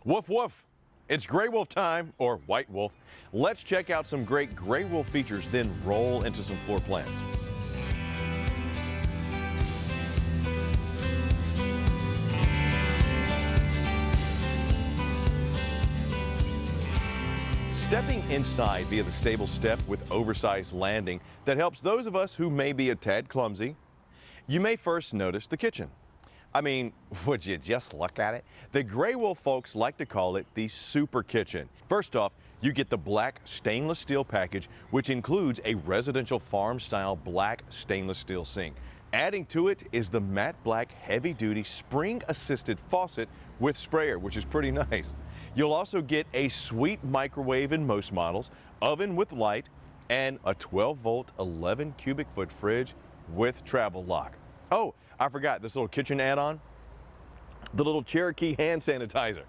Woof woof! It's Gray Wolf time, or White Wolf. Let's check out some great Gray Wolf features, then roll into some floor plans. Stepping inside via the stable step with oversized landing that helps those of us who may be a tad clumsy, you may first notice the kitchen. I mean, would you just look at it? The Gray Wolf folks like to call it the super kitchen. First off, you get the black stainless steel package, which includes a residential farm style black stainless steel sink. Adding to it is the matte black heavy duty spring assisted faucet with sprayer, which is pretty nice. You'll also get a sweet microwave in most models, oven with light, and a 12-volt 11 cubic foot fridge with travel lock. Oh, I forgot this little kitchen add-on, the little Cherokee hand sanitizer.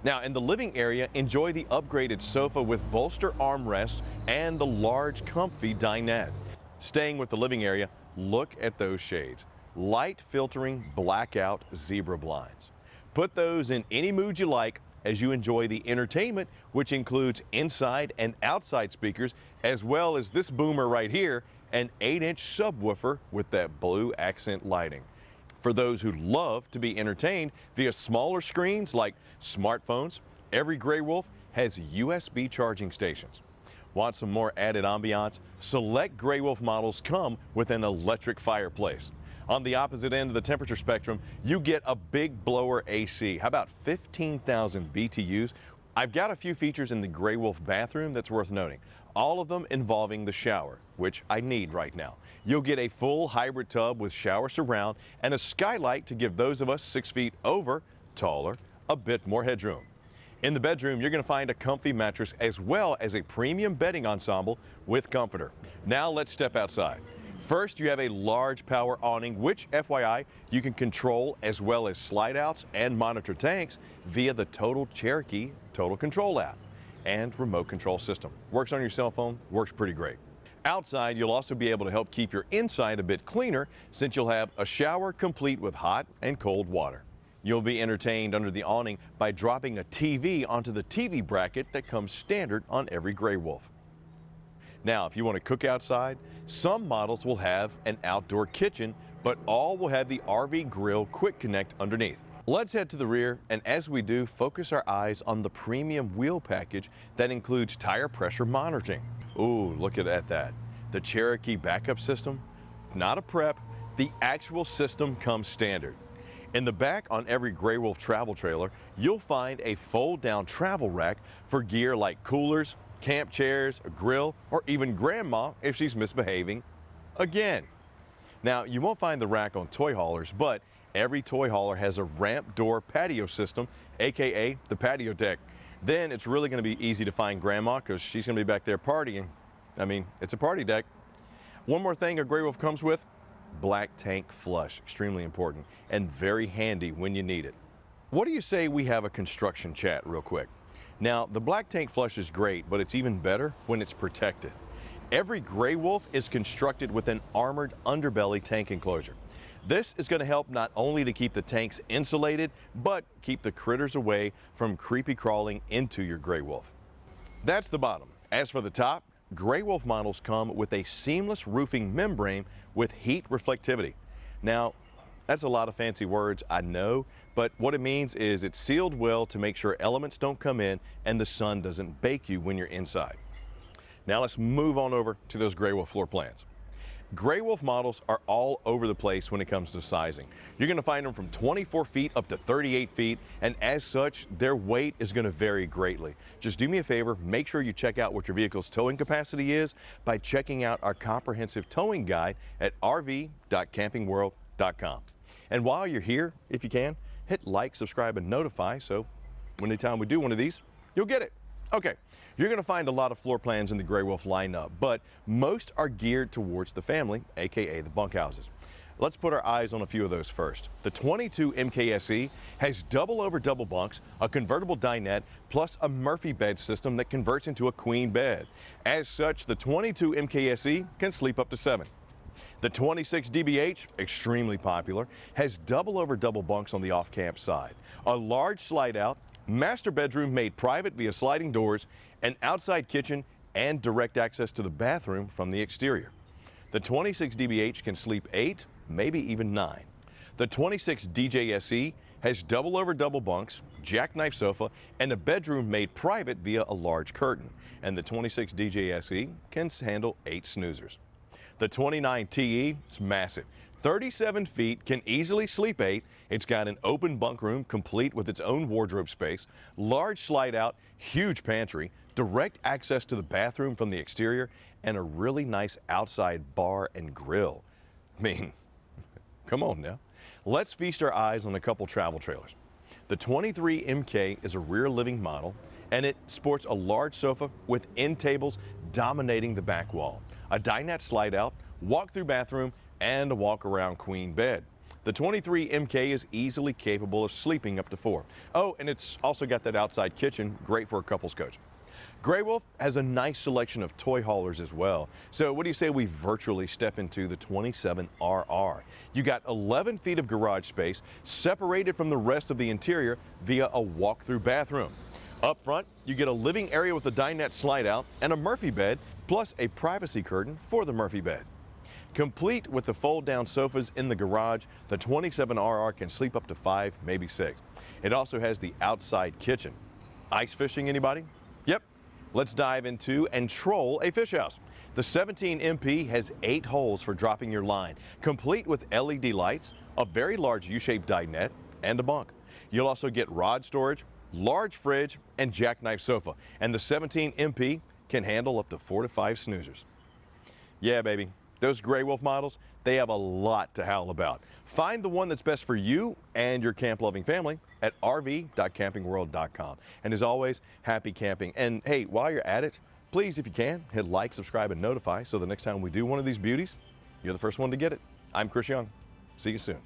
Now in the living area, enjoy the upgraded sofa with bolster armrest and the large comfy dinette. Staying with the living area, look at those shades. Light filtering blackout zebra blinds. Put those in any mood you like as you enjoy the entertainment, which includes inside and outside speakers, as well as this boomer right here, an 8-inch subwoofer with that blue accent lighting. For those who love to be entertained via smaller screens like smartphones, every Gray Wolf has USB charging stations. Want some more added ambiance? Select Gray Wolf models come with an electric fireplace. On the opposite end of the temperature spectrum, you get a big blower AC. How about 15,000 BTUs? I've got a few features in the Gray Wolf bathroom that's worth noting, all of them involving the shower, which I need right now. You'll get a full hybrid tub with shower surround and a skylight to give those of us 6 feet over, taller, a bit more headroom. In the bedroom, you're going to find a comfy mattress as well as a premium bedding ensemble with comforter. Now let's step outside. First, you have a large power awning, which, FYI, you can control as well as slide outs and monitor tanks via the Total Cherokee Total Control app and remote control system. Works on your cell phone, works pretty great. Outside, you'll also be able to help keep your inside a bit cleaner since you'll have a shower complete with hot and cold water. You'll be entertained under the awning by dropping a TV onto the TV bracket that comes standard on every Gray Wolf. Now, if you want to cook outside, some models will have an outdoor kitchen, but all will have the RV Grill Quick Connect underneath. Let's head to the rear, and as we do, focus our eyes on the premium wheel package that includes tire pressure monitoring. Ooh, look at that. The Cherokee backup system, not a prep, the actual system comes standard. In the back on every Gray Wolf travel trailer, you'll find a fold-down travel rack for gear like coolers, camp chairs, a grill, or even grandma if she's misbehaving again. Now, you won't find the rack on toy haulers, but every toy hauler has a ramp door patio system, aka the patio deck. Then it's really going to be easy to find grandma because she's going to be back there partying. I mean, it's a party deck. One more thing a Gray Wolf comes with, black tank flush, extremely important and very handy when you need it. What do you say we have a construction chat real quick? Now, the black tank flush is great, but it's even better when it's protected. Every Gray Wolf is constructed with an armored underbelly tank enclosure. This is going to help not only to keep the tanks insulated, but keep the critters away from creepy crawling into your Gray Wolf. That's the bottom. As for the top, Gray Wolf models come with a seamless roofing membrane with heat reflectivity. Now, that's a lot of fancy words, I know, but what it means is it's sealed well to make sure elements don't come in and the sun doesn't bake you when you're inside. Now let's move on over to those Gray Wolf floor plans. Gray Wolf models are all over the place when it comes to sizing. You're going to find them from 24 feet up to 38 feet, and as such, their weight is going to vary greatly. Just do me a favor, make sure you check out what your vehicle's towing capacity is by checking out our comprehensive towing guide at rv.campingworld.com. And while you're here, if you can, hit like, subscribe, and notify so anytime we do one of these, you'll get it. Okay, you're going to find a lot of floor plans in the Gray Wolf lineup, but most are geared towards the family, aka the bunkhouses. Let's put our eyes on a few of those first. The 22 MKSE has double over double bunks, a convertible dinette, plus a Murphy bed system that converts into a queen bed. As such, the 22 MKSE can sleep up to 7. The 26 DBH, extremely popular, has double over double bunks on the off-camp side, a large slide out, Master bedroom made private via sliding doors, an outside kitchen, and direct access to the bathroom from the exterior. The 26 DBH can sleep 8, maybe even 9. The 26 DJSE has double over double bunks, jackknife sofa, and a bedroom made private via a large curtain. And the 26 DJSE can handle 8 snoozers. The 29 TE is massive. 37 feet, can easily sleep 8. It's got an open bunk room complete with its own wardrobe space, large slide out, huge pantry, direct access to the bathroom from the exterior, and a really nice outside bar and grill. I mean, come on now. Let's feast our eyes on a couple travel trailers. The 23 MK is a rear living model, and it sports a large sofa with end tables dominating the back wall, a dinette slide out, walk-through bathroom, and a walk-around queen bed. The 23 MK is easily capable of sleeping up to 4. Oh, and it's also got that outside kitchen, great for a couples coach. Grey Wolf has a nice selection of toy haulers as well. So what do you say we virtually step into the 27 RR? You got 11 feet of garage space separated from the rest of the interior via a walk-through bathroom. Up front, you get a living area with a dinette slide out and a Murphy bed, plus a privacy curtain for the Murphy bed. Complete with the fold-down sofas in the garage, the 27 RR can sleep up to 5, maybe 6. It also has the outside kitchen. Ice fishing, anybody? Yep. Let's dive into and troll a fish house. The 17 MP has 8 holes for dropping your line, complete with LED lights, a very large U-shaped dinette, and a bunk. You'll also get rod storage, large fridge, and jackknife sofa. And the 17 MP can handle up to 4 to 5 snoozers. Yeah, baby. Those Grey Wolf models, they have a lot to howl about. Find the one that's best for you and your camp-loving family at rv.campingworld.com. And as always, happy camping. And hey, while you're at it, please, if you can, hit like, subscribe, and notify so the next time we do one of these beauties, you're the first one to get it. I'm Chris Young. See you soon.